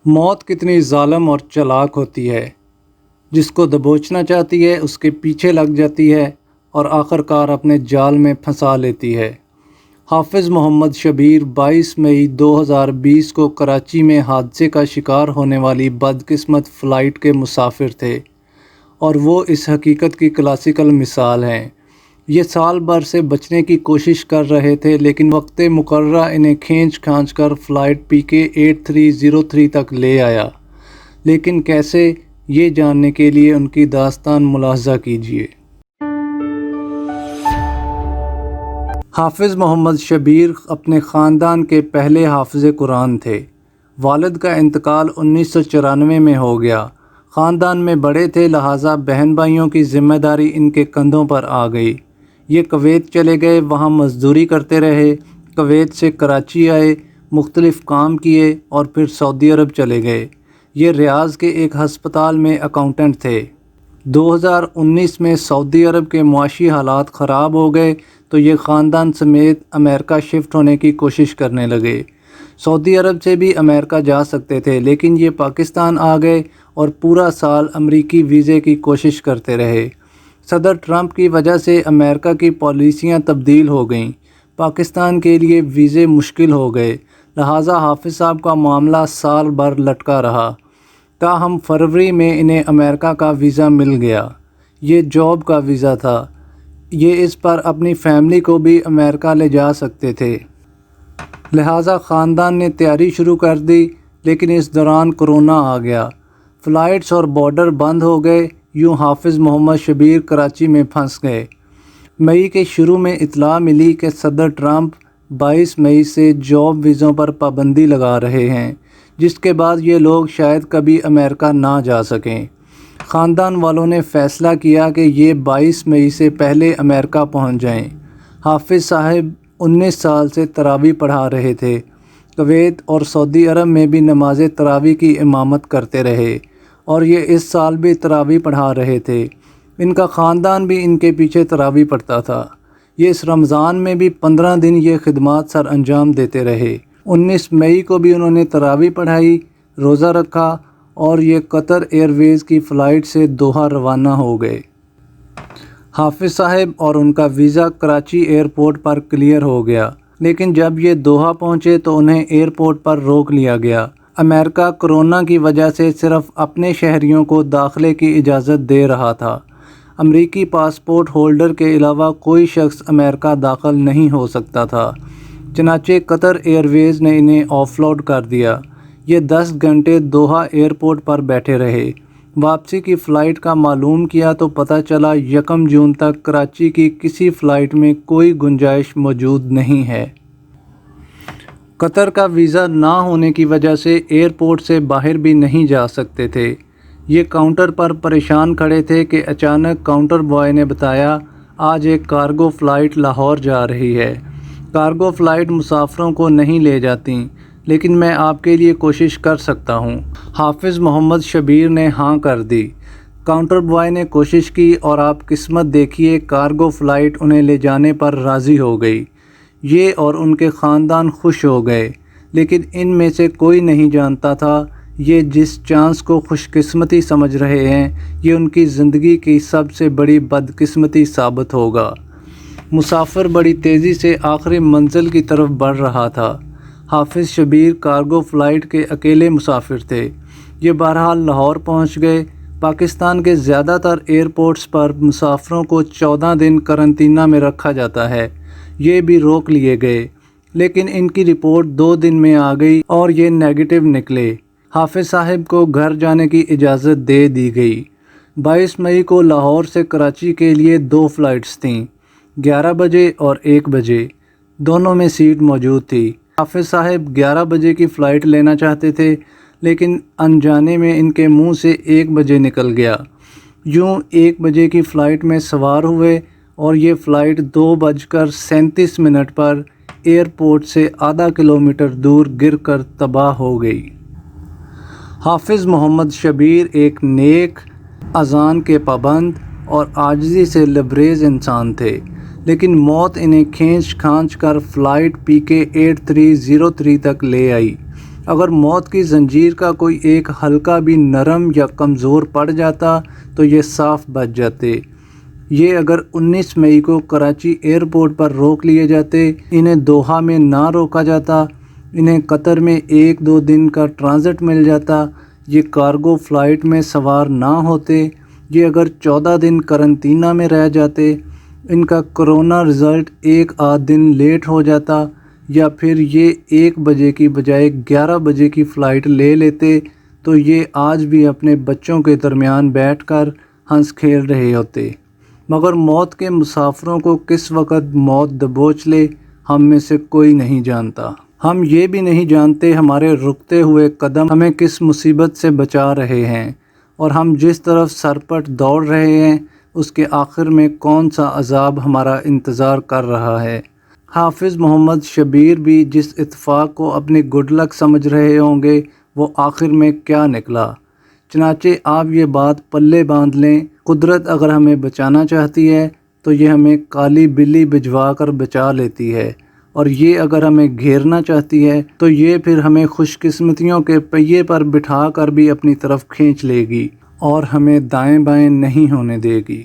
موت کتنی ظالم اور چالاک ہوتی ہے، جس کو دبوچنا چاہتی ہے اس کے پیچھے لگ جاتی ہے اور آخر کار اپنے جال میں پھنسا لیتی ہے۔ حافظ محمد شبیر 22 مئی 2020 کو کراچی میں حادثے کا شکار ہونے والی بدقسمت فلائٹ کے مسافر تھے، اور وہ اس حقیقت کی کلاسیکل مثال ہیں۔ یہ سال بھر سے بچنے کی کوشش کر رہے تھے، لیکن وقت مقررہ انہیں کھینچ کھانچ کر فلائٹ PK 8303 تک لے آیا۔ لیکن کیسے، یہ جاننے کے لیے ان کی داستان ملاحظہ کیجیے۔ حافظ محمد شبیر اپنے خاندان کے پہلے حافظ قرآن تھے۔ والد کا انتقال 1994 میں ہو گیا۔ خاندان میں بڑے تھے، لہٰذا بہن بھائیوں کی ذمہ داری ان کے کندھوں پر آ گئی۔ یہ کویت چلے گئے، وہاں مزدوری کرتے رہے۔ کویت سے کراچی آئے، مختلف کام کیے اور پھر سعودی عرب چلے گئے۔ یہ ریاض کے ایک ہسپتال میں اکاؤنٹنٹ تھے۔ 2019 میں سعودی عرب کے معاشی حالات خراب ہو گئے تو یہ خاندان سمیت امریکہ شفٹ ہونے کی کوشش کرنے لگے۔ سعودی عرب سے بھی امریکہ جا سکتے تھے، لیکن یہ پاکستان آ گئے اور پورا سال امریکی ویزے کی کوشش کرتے رہے۔ صدر ٹرمپ کی وجہ سے امریکہ کی پالیسیاں تبدیل ہو گئیں۔ پاکستان کے لیے ویزے مشکل ہو گئے، لہٰذا حافظ صاحب کا معاملہ سال بھر لٹکا رہا۔ تاہم فروری میں انہیں امریکہ کا ویزا مل گیا۔ یہ جاب کا ویزا تھا، یہ اس پر اپنی فیملی کو بھی امریکہ لے جا سکتے تھے۔ لہٰذا خاندان نے تیاری شروع کر دی، لیکن اس دوران کورونا آ گیا۔ فلائٹس اور بارڈر بند ہو گئے، یوں حافظ محمد شبیر کراچی میں پھنس گئے۔ مئی کے شروع میں اطلاع ملی کہ صدر ٹرمپ 22 مئی سے جاب ویزوں پر پابندی لگا رہے ہیں، جس کے بعد یہ لوگ شاید کبھی امریکہ نہ جا سکیں۔ خاندان والوں نے فیصلہ کیا کہ یہ 22 مئی سے پہلے امریکہ پہنچ جائیں۔ حافظ صاحب 19 سال سے تراویح پڑھا رہے تھے۔ کویت اور سعودی عرب میں بھی نماز تراویح کی امامت کرتے رہے، اور یہ اس سال بھی تراویح پڑھا رہے تھے۔ ان کا خاندان بھی ان کے پیچھے تراویح پڑھتا تھا۔ یہ اس رمضان میں بھی 15 دن یہ خدمات سر انجام دیتے رہے۔ 19 مئی کو بھی انہوں نے تراویح پڑھائی، روزہ رکھا، اور یہ قطر ایئر ویز کی فلائٹ سے دوحہ روانہ ہو گئے۔ حافظ صاحب اور ان کا ویزا کراچی ایئرپورٹ پر کلیئر ہو گیا، لیکن جب یہ دوحہ پہنچے تو انہیں ایئرپورٹ پر روک لیا گیا۔ امریکہ کورونا کی وجہ سے صرف اپنے شہریوں کو داخلے کی اجازت دے رہا تھا۔ امریکی پاسپورٹ ہولڈر کے علاوہ کوئی شخص امریکہ داخل نہیں ہو سکتا تھا۔ چنانچہ قطر ایئر ویز نے انہیں آف لوڈ کر دیا۔ یہ 10 گھنٹے دوحہ ایئرپورٹ پر بیٹھے رہے۔ واپسی کی فلائٹ کا معلوم کیا تو پتہ چلا 1 جون تک کراچی کی کسی فلائٹ میں کوئی گنجائش موجود نہیں ہے۔ قطر کا ویزا نہ ہونے کی وجہ سے ایئرپورٹ سے باہر بھی نہیں جا سکتے تھے۔ یہ کاؤنٹر پر پریشان کھڑے تھے کہ اچانک کاؤنٹر بوائے نے بتایا، آج ایک کارگو فلائٹ لاہور جا رہی ہے۔ کارگو فلائٹ مسافروں کو نہیں لے جاتی، لیکن میں آپ کے لیے کوشش کر سکتا ہوں۔ حافظ محمد شبیر نے ہاں کر دی۔ کاؤنٹر بوائے نے کوشش کی اور آپ قسمت دیکھیے، کارگو فلائٹ انہیں لے جانے پر راضی ہو گئی۔ یہ اور ان کے خاندان خوش ہو گئے، لیکن ان میں سے کوئی نہیں جانتا تھا یہ جس چانس کو خوش قسمتی سمجھ رہے ہیں، یہ ان کی زندگی کی سب سے بڑی بدقسمتی ثابت ہوگا۔ مسافر بڑی تیزی سے آخری منزل کی طرف بڑھ رہا تھا۔ حافظ شبیر کارگو فلائٹ کے اکیلے مسافر تھے۔ یہ بہرحال لاہور پہنچ گئے۔ پاکستان کے زیادہ تر ایئرپورٹس پر مسافروں کو 14 دن قرنطینہ میں رکھا جاتا ہے، یہ بھی روک لیے گئے، لیکن ان کی رپورٹ 2 دن میں آ گئی اور یہ نیگیٹو نکلے۔ حافظ صاحب کو گھر جانے کی اجازت دے دی گئی۔ 22 مئی کو لاہور سے کراچی کے لیے 2 فلائٹس تھیں، 11 بجے اور 1 بجے، دونوں میں سیٹ موجود تھی۔ حافظ صاحب 11 بجے کی فلائٹ لینا چاہتے تھے، لیکن انجانے میں ان کے منہ سے 1 بجے نکل گیا۔ یوں 1 بجے کی فلائٹ میں سوار ہوئے اور یہ فلائٹ 2:37 پر ایئرپورٹ سے آدھا کلومیٹر دور گر کر تباہ ہو گئی۔ حافظ محمد شبیر ایک نیک، اذان کے پابند اور عاجزی سے لبریز انسان تھے، لیکن موت انہیں کھینچ کھانچ کر فلائٹ PK 8303 تک لے آئی۔ اگر موت کی زنجیر کا کوئی ایک حلقہ بھی نرم یا کمزور پڑ جاتا تو یہ صاف بچ جاتے۔ یہ اگر 19 مئی کو کراچی ایئرپورٹ پر روک لیے جاتے، انہیں دوحہ میں نہ روکا جاتا، انہیں قطر میں 1-2 دن کا ٹرانزٹ مل جاتا، یہ کارگو فلائٹ میں سوار نہ ہوتے، یہ اگر 14 دن قرنطینہ میں رہ جاتے، ان کا کرونا رزلٹ 1-8 دن لیٹ ہو جاتا، یا پھر یہ 1 بجے کی بجائے 11 بجے کی فلائٹ لے لیتے، تو یہ آج بھی اپنے بچوں کے درمیان بیٹھ کر ہنس کھیل رہے ہوتے۔ مگر موت کے مسافروں کو کس وقت موت دبوچ لے، ہم میں سے کوئی نہیں جانتا۔ ہم یہ بھی نہیں جانتے ہمارے رکتے ہوئے قدم ہمیں کس مصیبت سے بچا رہے ہیں، اور ہم جس طرف سرپٹ دوڑ رہے ہیں اس کے آخر میں کون سا عذاب ہمارا انتظار کر رہا ہے۔ حافظ محمد شبیر بھی جس اتفاق کو اپنی گڈ لک سمجھ رہے ہوں گے وہ آخر میں کیا نکلا۔ چنانچہ آپ یہ بات پلے باندھ لیں، قدرت اگر ہمیں بچانا چاہتی ہے تو یہ ہمیں کالی بلی بھجوا کر بچا لیتی ہے، اور یہ اگر ہمیں گھیرنا چاہتی ہے تو یہ پھر ہمیں خوش قسمتیوں کے پہیے پر بٹھا کر بھی اپنی طرف کھینچ لے گی اور ہمیں دائیں بائیں نہیں ہونے دے گی۔